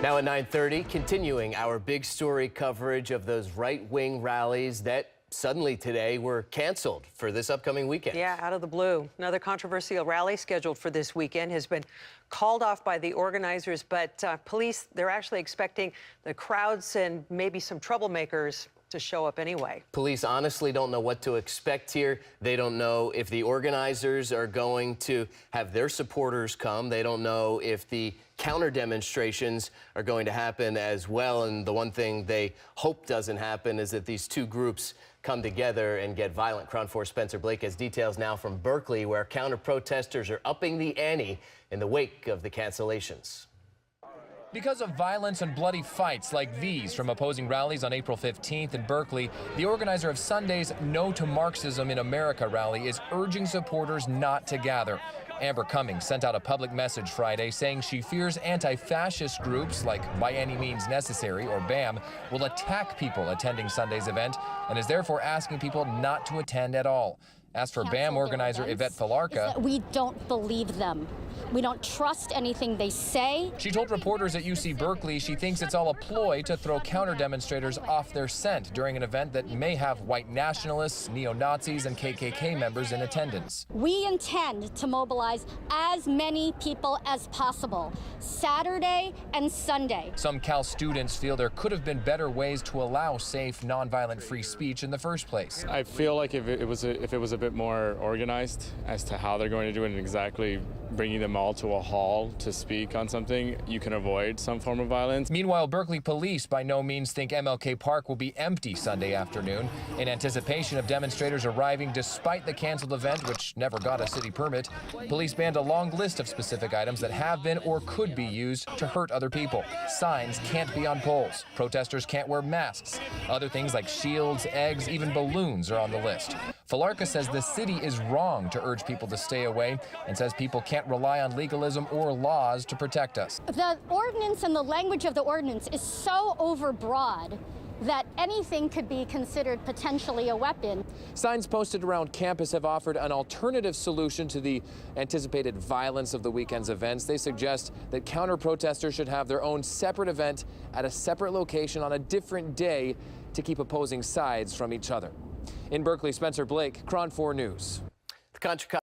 Now at 9:30, continuing our big story coverage of those right-wing rallies that suddenly today were canceled for this upcoming weekend. Yeah, out of the blue. Another controversial rally scheduled for this weekend has been called off by the organizers, but police, they're actually expecting the crowds and maybe some troublemakers to show up anyway. Police honestly don't know what to expect here. They don't know if the organizers are going to have their supporters come. They don't know if the counter demonstrations are going to happen as well. And the one thing they hope doesn't happen is that these two groups come together and get violent. KRON 4's Spencer Blake has details now from Berkeley, where counter protesters are upping the ante in the wake of the cancellations. Because of violence and bloody fights like these from opposing rallies on April 15th in Berkeley, the organizer of Sunday's No to Marxism in America rally is urging supporters not to gather. Amber Cummings sent out a public message Friday saying she fears anti-fascist groups like By Any Means Necessary, or BAM, will attack people attending Sunday's event and is therefore asking people not to attend at all. As for BAM organizer Yvette Falarka, we don't believe them. We don't trust anything they say. She told reporters at UC Berkeley she thinks it's all a ploy to throw counter-demonstrators off their scent during an event that may have white nationalists, neo-Nazis, and KKK members in attendance. We intend to mobilize as many people as possible, Saturday and Sunday. Some Cal students feel there could have been better ways to allow safe, nonviolent free speech in the first place. I feel like if it was a bit more organized as to how they're going to do it and exactly bringing them all to a hall to speak on something, you can avoid some form of violence. Meanwhile, Berkeley police by no means think MLK Park will be empty Sunday afternoon in anticipation of demonstrators arriving despite the canceled event, which never got a city permit. Police banned a long list of specific items that have been or could be used to hurt other people. Signs can't be on poles. Protesters can't wear masks. Other things like shields, eggs, even balloons are on the list. Falarka says the city is wrong to urge people to stay away and says people can't rely on legalism or laws to protect us. The ordinance and the language of the ordinance is so overbroad that anything could be considered potentially a weapon. Signs posted around campus have offered an alternative solution to the anticipated violence of the weekend's events. They suggest that counter-protesters should have their own separate event at a separate location on a different day to keep opposing sides from each other. In Berkeley, Spencer Blake, KRON 4 News. The